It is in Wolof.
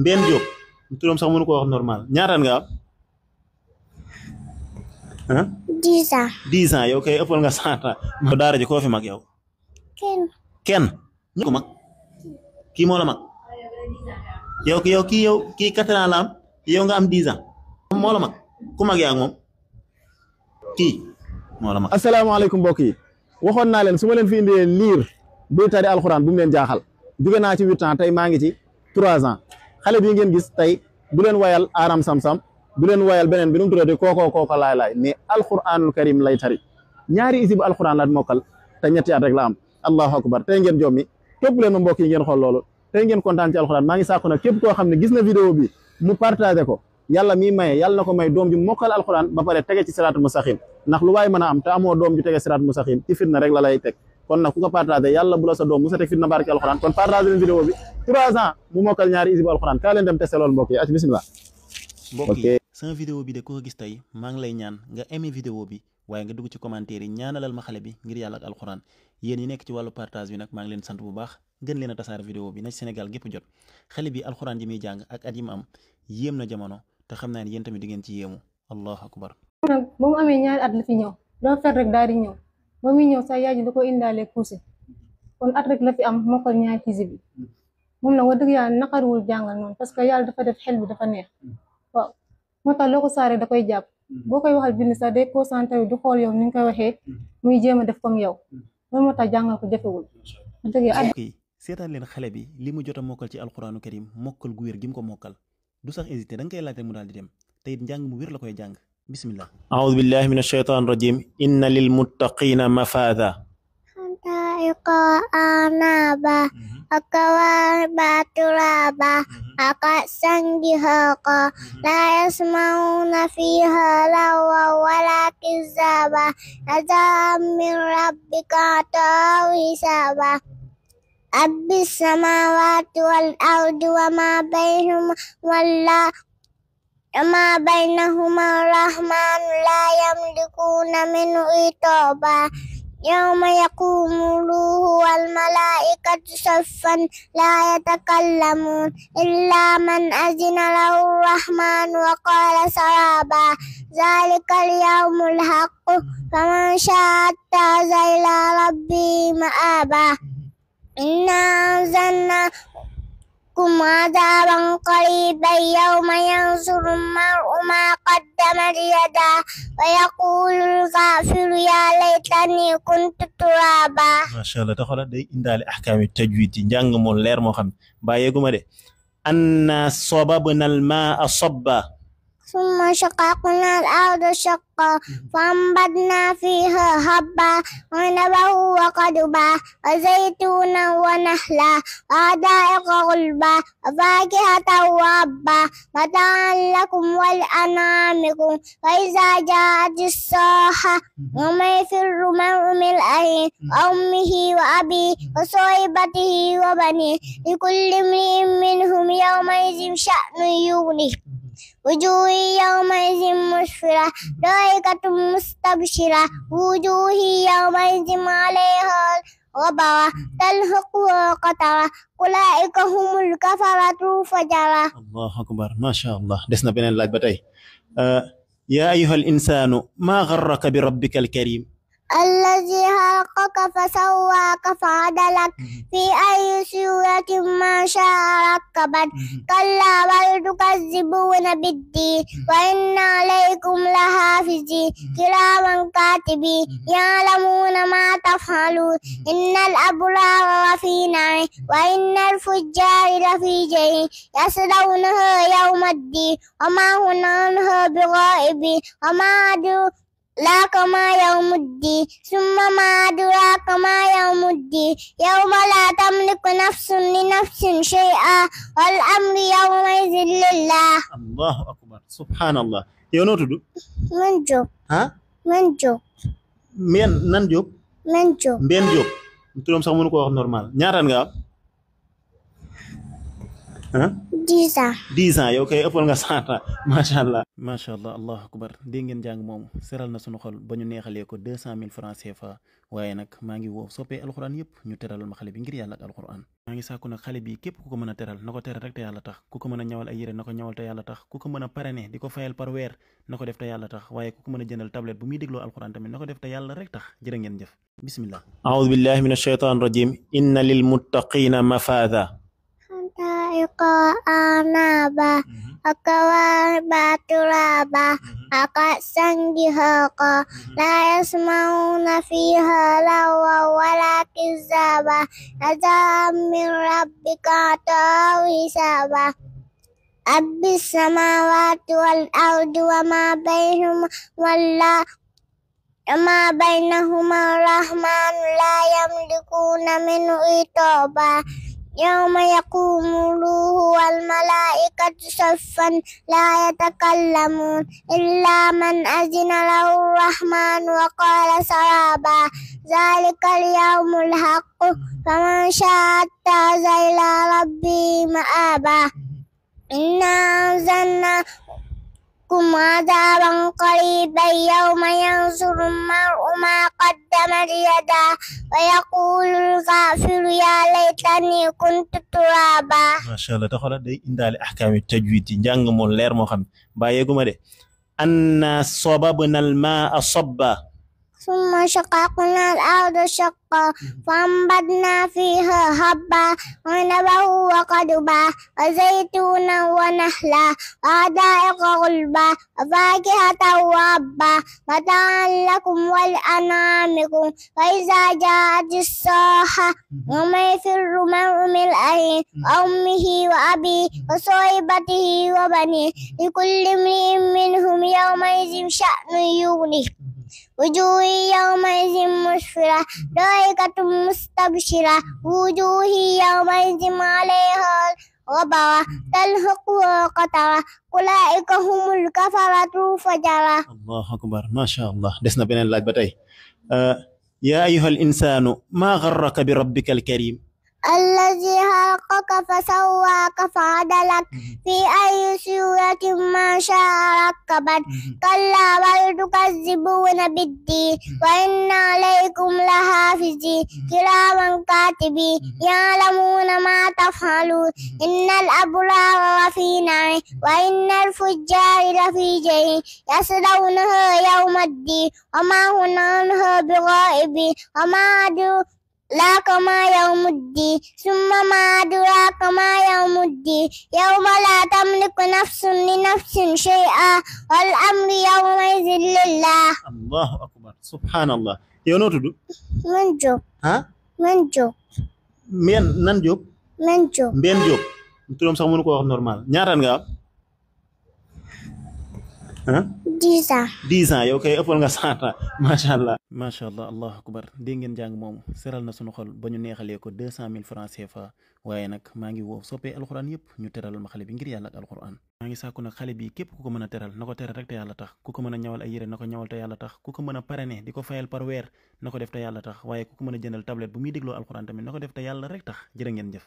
Mbène Diop turam sax mënu ko wax normal ñaataan nga am 10 ans. 10 ans yow kay ëppal nga 100 ans yow daara ji koo fi mag yow kenn ñu ko mag kii moo la mag yow kii 4 ans la am yow nga am 10 ans moo la mag ku mag yaa ak moom kii moo la mag. asalaamaaleykum mbokk yi waxoon naa leen su ma leen fi indee liir buy tari alxuraan bu mu leen jaaxal jóge naa ci 8 ans tey maa ngi ci 3 ans xale bii ngeen gis tey du leen wayal aaram sam-sam du leen wayal beneen bi nu mu tuddati kooko laay mais alxuraanul karim lay tari ñaari isib alxuraan la mokkal te ñetti at rek la am allahu akbar tey ngeen jommi topp leen ma mbokk yi ngeen xool loolu tey ngeen kontaan ci alxuraan maa ngi sàkku nag képp koo xam ne gis na vidéo bi mu partagé ko yàlla mi maye yàlla na ko may doom ju mokkal alxuraan ba pare tege ci siraatul mustaqim ndax lu waay mën a am te amoo doom ju tege siraatul mustaqim ci fitna rek la lay teg kon nag ku ko partagé yàlla bu la sa doom mu sa teg fitna barke alxuraan kon partagé leen vidéo bi 3 ans mu mokkal ñaari isib alxuraan kaa leen dem testé loolu mbokk yi ac bismillah mbokk yi sama vidéo bi de ko gis tey maa ngi lay ñaan nga aimé vidéo bi waaye nga dugg ci commentaire yi ñaanalal ma xale bi ngir yàlla ak alxuraan yéen ñi nekk ci wàllu partage bi nag maa ngi leen sant bu baax gën leen a tasaare vidéo bi na ci Sénégal gépp jot xale bi alxuraan ji muy jàng ak at yi mu am yéem na jamono te xam naa ne yéen tamit di ngeen ci yéemu allahu akbar. nag ba mu amee ñaari at la fi ñëw doo fet rek daal di ñëw ba muy ñëw sax yaay ji da ko indaale kuusi kon at rek la fi am mokkal ñaari xisib bi moom nag wax dëgg yàlla naqariwul jàngal noonu parce que yàlla dafa def xel bi dafa neex waaw moo tax loo ko saaree da koy jàpp boo koy waxal bind sax day concentré du xool yow ni nga koy waxee muy jéem a def comme yow loolu moo tax jàngal ko jafewul wax dëgg yàlla. ok seetaan leen xale bi li mu jot a mokkal ci alxuraanu karim mokkal gu wér gi mu ko mokkal du sax hésité da nga koy laaj rek mu daal di dem te it njàng mu wér la koy jàng bismillah. aoudu billahi min ashaytan rajim inna lil muttaqina mafada anaba akawaaba turaba akasan dihaqa la yasmauna fiha lawa wala kizaba azam min rabbika tawisaba abis samawati wal ardi wa ma bainahuma rahman la yamlikuna minhu itoba يوم يقوم الروح والملائكة صفا لا يتكلمون إلا من أذن له الرحمن وقال صوابا ذلك اليوم الحق فمن شاء اتخذ إلى ربه مآبا إنا أنذرناكم عذابا قريبا يوم ينظر المرء ما قدمت يداه ويقول الكافر يا ليتني كنت ترابا. macha allah te xoolal day indaale ahkaami tajwid yi njàng moo leer moo xam bàyyeeguma de anna sababna al maa sabba ثم شققنا الأرض شقا فأنبتنا فيها حبا وعنبا وقضبا وزيتونا ونخلا وحدائق غلبا وفاكهة وأبا متاعا لكم ولأنعامكم فإذا جاءت الصاخة يوم يفر المرء من أخيه وأمه وأبيه وصاحبته وبنيه لكل امرئ منهم يومئذ شأن يغنيه وجوه يومئذ مسفرة ضاحكة مستبشرة وجوه يومئذ عليها غبرة ترهقها قترة أولئك هم الكفرة الفجرة. allahu akbar macha allah des na beneen laaj ba tey yaa ayyuhal insaanu maa garraka bi rabbikal karim الذي خلقك فسواك فعدلك في أي صورة ما شاء ركبك كلا بل تكذبون بالدين وإن عليكم لحافظين كراما كاتبين يعلمون ما تفعلون إن الأبرار لفي نعيم وإن الفجار لفي جحيم يصلونها يوم الدين وما هم عنها بغائبين وما أدراك ما يوم الدين ثم ما أدراك ما يوم الدين يوم لا تملك نفس لنفس شيئا والأمر يومئذ لله. allahu akbar subhanallah yow noo tudd من جوب ah من جوب nan Diop من جوب Mbène Diop turam sax mënu ko wax normal ñaataan nga am 10 ans. 10 ans yow kay ëppal nga 100 ans macha allah. macha allah allahu akbar dégg ngeen jàng moomu seral na sunu xol ba ñu neexalee ko 200 000 francs CFA waaye nag maa ngi woo soppee alxuraan yëpp ñu teralal ma xale bi ngir yàlla ak alxuraan. maa ngi sàkku nag xale bi képp ku ko mën a teral na ko teral rek te yàlla tax ku ko mën a ñawal ay yére na ko ñawal te yàlla tax ku ko mën a parrainer di ko fayal par weer na ko def te yàlla tax waaye ku ko mën a jëndal tablette bu muy dégloo alxuraan tamit na ko def te yàlla rek tax jërë ngeen jëf bismillah. a'udhu billahi minash shaitanir rajim inna lil muttaqina mafaza أعنابا أكواب ترابا أكأسا دهاقا لا يسمعون فيها لغوا ولا كذابا جزاء من ربك عطاء حسابا رب السماوات والأرض وما بينهما الرحمن لا يملكون منه خطابا يوم يقوم الروح والملائكة صفا لا يتكلمون إلا من أذن له الرحمن وقال صوابا ذلك اليوم الحق فمن شاء اتخذ إلى ربه مآبا إنا أنذرناكم عذابا قريبا يوم ينظر المرء ما قدمت يداه ويقول الكافر يا ليتني كنت ترابا. macha allah te xoolal day indaale ahkaami tajwid yi njàng mu leer moo xam bàyyeeguma de anna sababna al maa sabba ثم شققنا الأرض شقا فأنبتنا فيها حبا وعنبا وقضبا وزيتونا ونخلا وحدائق غلبا وفاكهة وأبا متاعا لكم ولأنعامكم وإذا جاءت الصاخة يوم يفر المرء من أخيه وأمه وأبيه وصاحبته وبنيه لكل امرئ منهم يومئذ شأن يغنيه وجوه يومئذ مسفرة ضاحكة مستبشرة وجوه يومئذ عليها غبرة ترهقها قترة أولئك هم الكفرة الفجرة. allahu akbar macha allah des na beneen laaj ba tey yaa ayyuhal insaanu maa garraka bi rabbikal karim الذي خلقك فسواك فعدلك في أي صورة ما شاء ركبك كلا بل تكذبون بالدين وإن عليكم لحافظين كراما كاتبين يعلمون ما تفعلون إن الأبرار لفي نعيم وإن الفجار لفي جحيم يصلونها يوم الدين وما هم عنها بغائبين وما أدراك ما يوم الدين ثم ما أدراك ما يوم الدين يوم لا تملك نفس لنفس شيئا والأمر يومئذ لله. allahu akbar subhanallah yow noo tudd من جوب ah من جوب mbeen nan Jóob من جوب mbeen Jóob turam sax mënu ko wax normal ñaataan nga am 10 ans. 10 ans yow kay ëppal nga 100 ans macha allah. macha allah allahu akbar dégg ngeen jàng moomu seral na sunu xol ba ñu neexalee ko 200 000 francs CFA waaye nag maa ngi woo soppee alxuraan yëpp ñu teralal ma xale bi ngir yàlla ak alxuraan. maa ngi sàkku nag xale bi képp ku ko mën a teral na ko teral rek te yàlla tax ku ko mën a ñawal ay yére na ko ñawal te yàlla tax ku ko mën a parrainer di ko fayal par weer na ko def te yàlla tax waaye ku ko mën a jëndal tablette bu muy dégloo alxuraan tamit na ko def te yàlla rek tax jërë ngeen jëf.